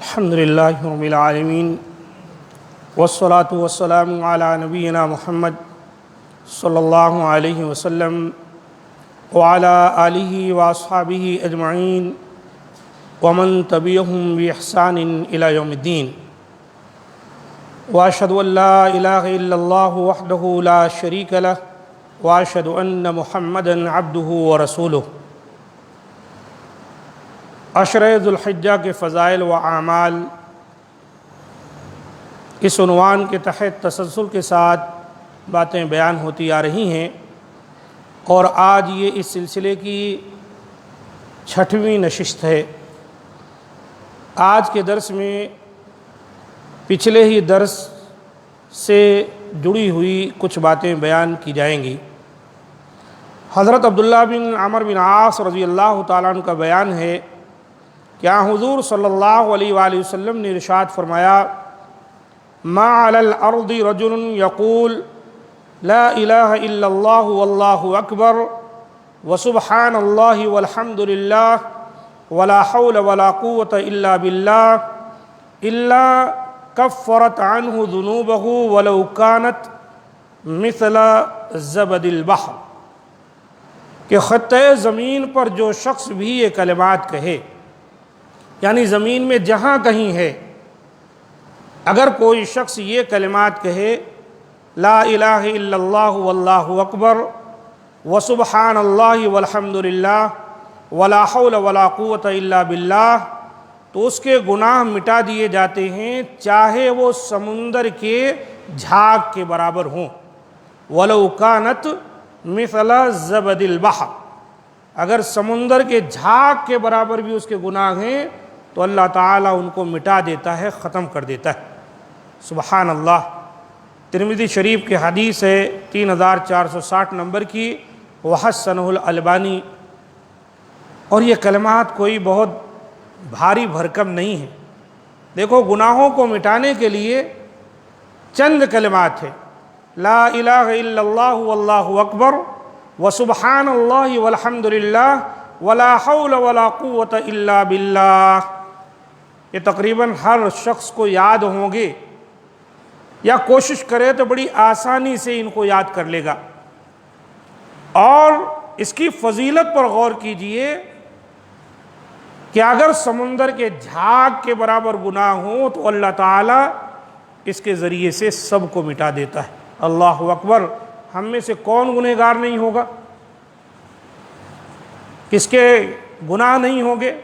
الحمد للہ رب العالمین والصلاة والسلام علی نبینا محمد صلی اللہ علیہ وسلم وعلی آلہ واصحابہ اجمعین ومن تبعہم بإحسان الی یوم الدین واشہد ان لا الہ الا اللہ وحدہ لا شریک لہ واشہد ان محمدا عبدہ ورسولہ۔ عشرہ ذو الحجہ کے فضائل و اعمال اس عنوان کے تحت تسلسل کے ساتھ باتیں بیان ہوتی آ رہی ہیں، اور آج یہ اس سلسلے کی 6ویں نشست ہے۔ آج کے درس میں پچھلے ہی درس سے جڑی ہوئی کچھ باتیں بیان کی جائیں گی۔ حضرت عبداللہ بن عمرو بن عاص رضی اللہ تعالیٰ عنہ کا بیان ہے کہ حضور صلی اللہ علیہ وآلہ وسلم نے ارشاد فرمایا: ما علی الارض رجل یقول لا الہ الا اللہ واللہ اکبر وسبحان اللہ والحمد للہ ولا حول ولا قوة الا باللہ الا کفرت عنہ ذنوبہ ولو کانت مثل زبد البحر، کہ خطۂ زمین پر جو شخص بھی یہ کلمات کہے، یعنی زمین میں جہاں کہیں ہے، اگر کوئی شخص یہ کلمات کہے لا الہ الا اللہ واللہ اکبر وسبحان اللہ والحمد للہ ولا حول ولا قوة الا باللہ، تو اس کے گناہ مٹا دیے جاتے ہیں، چاہے وہ سمندر کے جھاگ کے برابر ہوں۔ ولو کانت مثل زبد البحر، اگر سمندر کے جھاگ کے برابر بھی اس کے گناہ ہیں تو اللہ تعالیٰ ان کو مٹا دیتا ہے، ختم کر دیتا ہے۔ سبحان اللہ۔ ترمذی شریف کی حدیث ہے 3460 نمبر کی، وحسنہ الالبانی۔ اور یہ کلمات کوئی بہت بھاری بھرکم نہیں ہے۔ دیکھو، گناہوں کو مٹانے کے لیے چند کلمات ہیں: لا الہ الا اللہ واللہ اکبر وسبحان اللہ والحمد للہ ولا حول ولا قوة الا باللہ۔ یہ تقریباً ہر شخص کو یاد ہوں گے، یا کوشش کرے تو بڑی آسانی سے ان کو یاد کر لے گا۔ اور اس کی فضیلت پر غور کیجئے کہ اگر سمندر کے جھاگ کے برابر گناہ ہوں تو اللہ تعالیٰ اس کے ذریعے سے سب کو مٹا دیتا ہے۔ اللہ اکبر۔ ہم میں سے کون گنہگار نہیں ہوگا؟ کس کے گناہ نہیں ہوں گے؟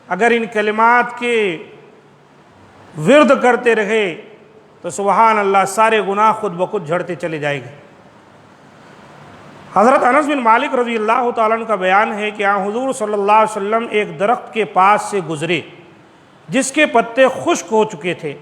اگر ان کلمات کے ورد کرتے رہے تو سبحان اللہ، سارے گناہ خود بخود جھڑتے چلے جائیں گے۔ حضرت انس بن مالک رضی اللہ تعالیٰ عنہ کا بیان ہے کہ حضور صلی اللہ علیہ وسلم ایک درخت کے پاس سے گزرے جس کے پتے خشک ہو چکے تھے۔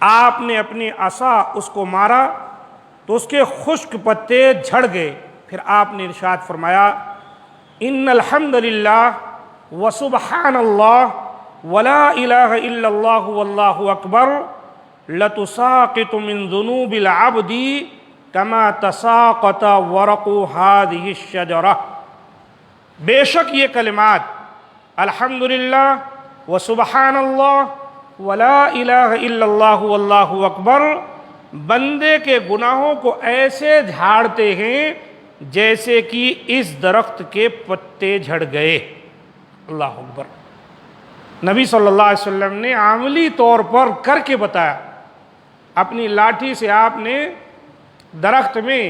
آپ نے اپنی عصا اس کو مارا تو اس کے خشک پتے جھڑ گئے۔ پھر آپ نے ارشاد فرمایا: ان الحمد للہ وسبحان اللہ ولا الہ الا اللہ واللہ اکبر لتساقط من ذنوب العبد کما تساقط ورق هذه الشجرہ۔ بے شک یہ کلمات الحمدللہ وسبحان اللہ ولا الہ الا اللہ واللہ اکبر بندے کے گناہوں کو ایسے جھاڑتے ہیں جیسے کہ اس درخت کے پتے جھڑ گئے۔ اللہ اکبر۔ نبی صلی اللہ علیہ وسلم نے عملی طور پر کر کے بتایا۔ اپنی لاٹھی سے آپ نے درخت میں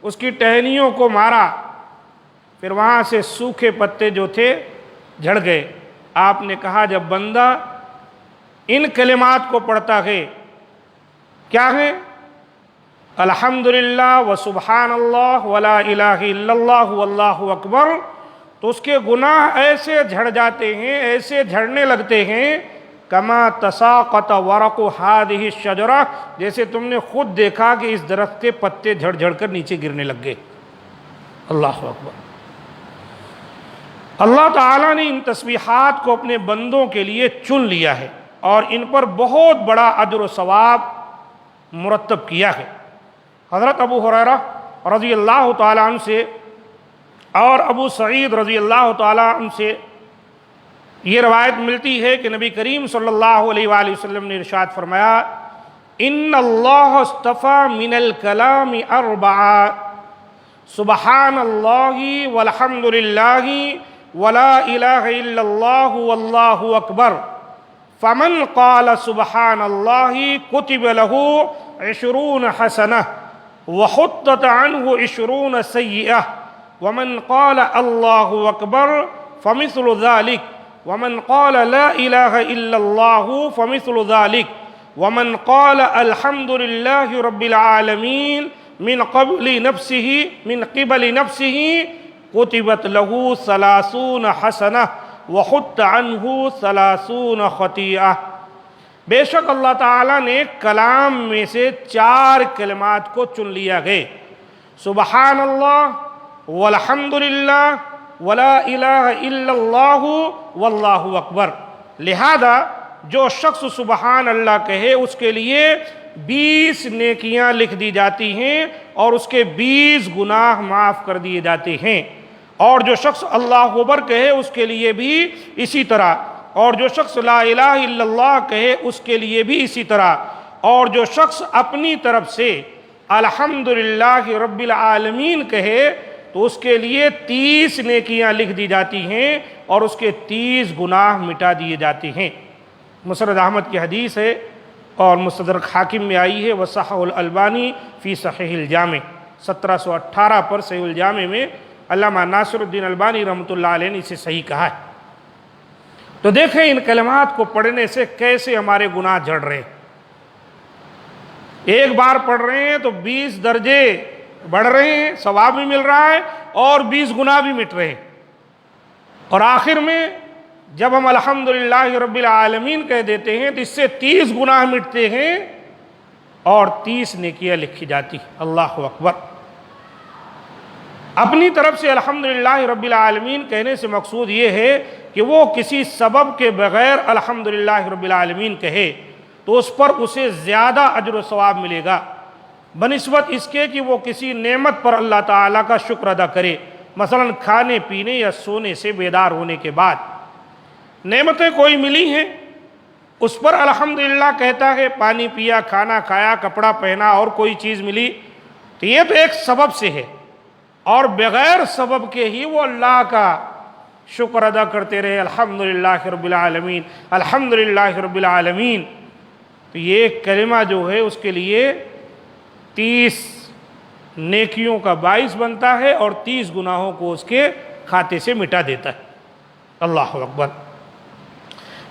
اس کی ٹہنیوں کو مارا، پھر وہاں سے سوکھے پتے جو تھے جھڑ گئے۔ آپ نے کہا جب بندہ ان کلمات کو پڑھتا ہے، کیا ہے؟ الحمدللہ وسبحان اللہ ولا الہ الا اللہ واللہ اکبر، تو اس کے گناہ ایسے جھڑ جاتے ہیں، ایسے جھڑنے لگتے ہیں، کما تساقط ورق هذه الشجرہ، جیسے تم نے خود دیکھا کہ اس درخت کے پتے جھڑ جھڑ کر نیچے گرنے لگ گئے۔ اللہ اکبر۔ اللہ تعالیٰ نے ان تسبیحات کو اپنے بندوں کے لیے چن لیا ہے اور ان پر بہت بڑا اجر و ثواب مرتب کیا ہے۔ حضرت ابو ہریرہ رضی اللہ تعالیٰ عنہ سے اور ابو سعید رضی اللہ تعالیٰ عنہ سے یہ روایت ملتی ہے کہ نبی کریم صلی اللہ علیہ وآلہ وسلم نے ارشاد فرمایا ان اللہ اصطفى من الکلام اربعا سبحان اللہ والحمد للہ ولا الہ الا اللہ واللہ اکبر فمن قال سبحان اللہ کتب له 20 حسنہ وحطت عنہ 20 سیئہ ومن قال اللہ اکبر فمثل ذلك ومن قال لا الہ الا اللہ فمثل ذلك ومن قال الحمد للہ رب العالمین من قبل نفسه كتبت له 30 حسنہ وحط عنہ 30 خطیئہ۔ بے شک اللہ تعالیٰ نے کلام میں سے 4 کلمات کو چن لیا ہے، سبحان اللہ والحمد للہ ولا الہ الا اللہ واللہ اکبر۔ لہذا جو شخص سبحان اللہ کہے اس کے لیے 20 نیکیاں لکھ دی جاتی ہیں اور اس کے 20 گناہ معاف کر دیے جاتے ہیں، اور جو شخص اللہ اکبر کہے اس کے لیے بھی اسی طرح، اور جو شخص لا الہ الا اللہ کہے اس کے لیے بھی اسی طرح، اور جو شخص اپنی طرف سے الحمدللہ رب العالمین کہے تو اس کے لیے 30 نیکیاں لکھ دی جاتی ہیں اور اس کے 30 گناہ مٹا دیے جاتے ہیں۔ مسند احمد کی حدیث ہے اور مستدرک حاکم میں آئی ہے، وصححہ الالبانی فی صحیح الجامع، 1718 پر صحیح الجامع میں علامہ ناصر الدین البانی رحمۃ اللہ علیہ نے اسے صحیح کہا ہے۔ تو دیکھیں ان کلمات کو پڑھنے سے کیسے ہمارے گناہ جھڑ رہے ہیں۔ ایک بار پڑھ رہے ہیں تو 20 درجے بڑھ رہے ہیں، ثواب بھی مل رہا ہے اور 20 گناہ بھی مٹ رہے ہیں، اور آخر میں جب ہم الحمدللہ رب العالمین کہہ دیتے ہیں تو اس سے 30 گناہ مٹتے ہیں اور 30 نیکیاں لکھی جاتی ہیں۔ اللہ اکبر۔ اپنی طرف سے الحمدللہ رب العالمین کہنے سے مقصود یہ ہے کہ وہ کسی سبب کے بغیر الحمدللہ رب العالمین کہے تو اس پر اسے زیادہ اجر و ثواب ملے گا بنسبت اس کے کہ وہ کسی نعمت پر اللہ تعالیٰ کا شکر ادا کرے، مثلا کھانے پینے یا سونے سے بیدار ہونے کے بعد نعمتیں کوئی ملی ہیں اس پر الحمدللہ کہتا ہے، پانی پیا، کھانا کھایا، کپڑا پہنا اور کوئی چیز ملی تو یہ تو ایک سبب سے ہے، اور بغیر سبب کے ہی وہ اللہ کا شکر ادا کرتے رہے، الحمدللہ رب العالمین الحمدللہ رب العالمین، تو یہ کلمہ جو ہے اس کے لیے 30 نیکیوں کا باعث بنتا ہے اور 30 گناہوں کو اس کے کھاتے سے مٹا دیتا ہے۔ اللہ اکبر۔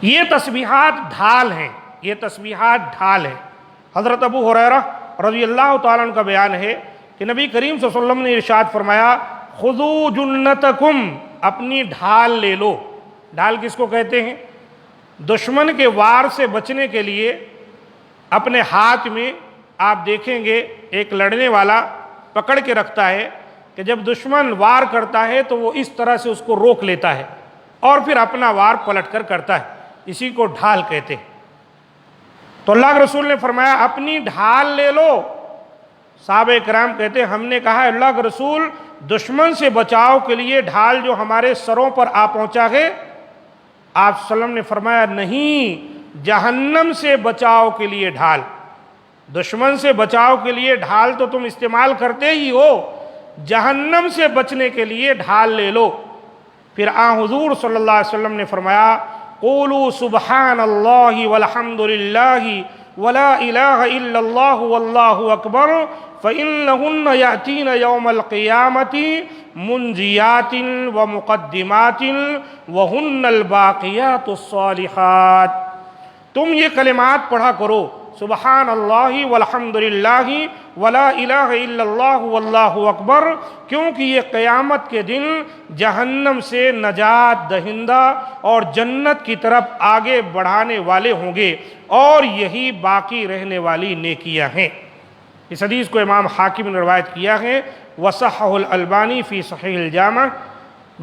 یہ تسبیحات ڈھال ہیں، یہ تسبیحات ڈھال ہیں۔ حضرت ابو ہریرہ رضی اللہ تعالیٰ عنہ کا بیان ہے کہ نبی کریم صلی اللہ علیہ وسلم نے ارشاد فرمایا خذوا جنتکم، اپنی ڈھال لے لو۔ ڈھال کس کو کہتے ہیں؟ دشمن کے وار سے بچنے کے لیے اپنے ہاتھ میں آپ دیکھیں گے ایک لڑنے والا پکڑ کے رکھتا ہے کہ جب دشمن وار کرتا ہے تو وہ اس طرح سے اس کو روک لیتا ہے اور پھر اپنا وار پلٹ کر کرتا ہے، اسی کو ڈھال کہتے ہیں۔ تو اللہ کے رسول نے فرمایا اپنی ڈھال لے لو۔ صحابہ کرام کہتے ہیں ہم نے کہا اللہ کے رسول دشمن سے بچاؤ کے لیے ڈھال جو ہمارے سروں پر آ پہنچا ہے؟ آپ صلی اللہ علیہ وسلم نے فرمایا نہیں، جہنم سے بچاؤ کے لیے ڈھال۔ دشمن سے بچاؤ کے لیے ڈھال تو تم استعمال کرتے ہی ہو، جہنم سے بچنے کے لیے ڈھال لے لو۔ پھر حضور صلی اللہ علیہ وسلم نے فرمایا قولوا سبحان اللہ والحمد للہ ولا الہ الا اللہ واللہ اکبر فإنہن یأتین یوم القیامت منجیات ومقدمات وہن الباقیات الصالحات۔ تم یہ کلمات پڑھا کرو، سبحان اللہ والحمد للہ ولا الہ الا اللہ واللہ اکبر، کیونکہ یہ قیامت کے دن جہنم سے نجات دہندہ اور جنت کی طرف آگے بڑھانے والے ہوں گے، اور یہی باقی رہنے والی نیکیاں ہیں۔ اس حدیث کو امام حاکم نے روایت کیا ہے، وصححہ الالبانی فی صحیح الجامع،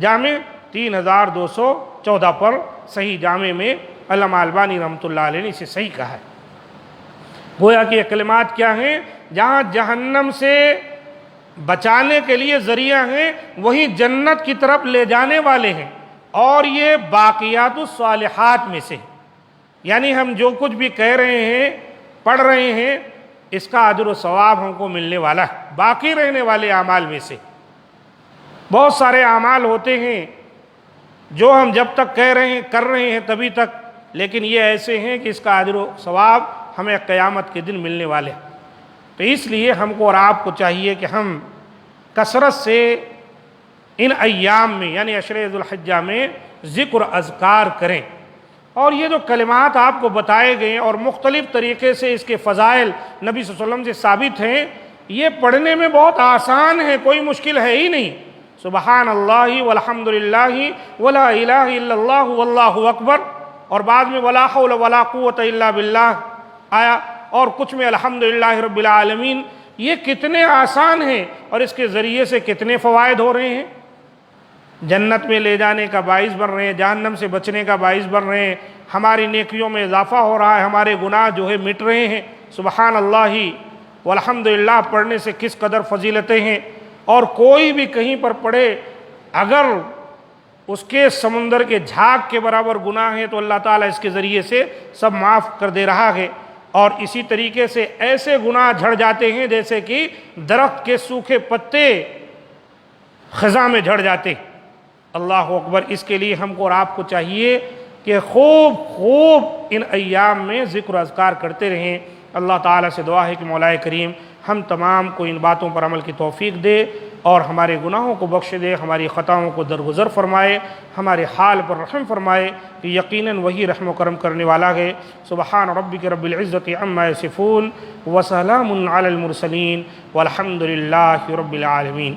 جامع 3214 پر صحیح جامع میں علامہ البانی رحمۃ اللہ علیہ نے اسے صحیح کہا ہے۔ گویا کہ یہ کلمات کیا ہیں؟ جہاں جہنم سے بچانے کے لیے ذریعہ ہیں، وہیں جنت کی طرف لے جانے والے ہیں۔ اور یہ باقیات الصالحات میں سے، یعنی ہم جو کچھ بھی کہہ رہے ہیں، پڑھ رہے ہیں، اس کا اجر و ثواب ہم کو ملنے والا ہے، باقی رہنے والے اعمال میں سے۔ بہت سارے اعمال ہوتے ہیں جو ہم جب تک کہہ رہے ہیں، کر رہے ہیں تبھی تک، لیکن یہ ایسے ہیں کہ اس کا اجر و ثواب ہمیں قیامت کے دن ملنے والے ہیں۔ تو اس لیے ہم کو اور آپ کو چاہیے کہ ہم کثرت سے ان ایام میں یعنی عشرہ ذو الحجہ میں ذکر اذکار کریں، اور یہ جو کلمات آپ کو بتائے گئے اور مختلف طریقے سے اس کے فضائل نبی صلی اللہ علیہ وسلم سے ثابت ہیں، یہ پڑھنے میں بہت آسان ہے، کوئی مشکل ہے ہی نہیں۔ سبحان اللہ والحمد للہ ولا الہ الا اللہ واللہ اکبر، اور بعد میں ولا حول ولا قوت الا باللہ آیا، اور کچھ میں الحمدللہ رب العالمین۔ یہ کتنے آسان ہیں اور اس کے ذریعے سے کتنے فوائد ہو رہے ہیں، جنت میں لے جانے کا باعث بن رہے ہیں، جہنم سے بچنے کا باعث بن رہے ہیں، ہماری نیکیوں میں اضافہ ہو رہا ہے، ہمارے گناہ جو ہے مٹ رہے ہیں۔ سبحان اللہ والحمدللہ پڑھنے سے کس قدر فضیلتیں ہیں، اور کوئی بھی کہیں پر پڑھے اگر اس کے سمندر کے جھاگ کے برابر گناہ ہیں تو اللہ تعالیٰ اس کے ذریعے سے سب معاف کر دے رہا ہے۔ اور اسی طریقے سے ایسے گناہ جھڑ جاتے ہیں جیسے کہ درخت کے سوکھے پتے خزاں میں جھڑ جاتے۔ اللہ اکبر۔ اس کے لیے ہم کو اور آپ کو چاہیے کہ خوب خوب ان ایام میں ذکر و اذکار کرتے رہیں۔ اللہ تعالیٰ سے دعا ہے کہ مولا کریم ہم تمام کو ان باتوں پر عمل کی توفیق دے اور ہمارے گناہوں کو بخش دے، ہماری خطاؤں کو درگزر فرمائے، ہمارے حال پر رحم فرمائے کہ یقیناً وہی رحم و کرم کرنے والا ہے۔ سبحان ربک رب العزت عما یصفون وسلام علی المرسلین والحمد للہ رب العالمین۔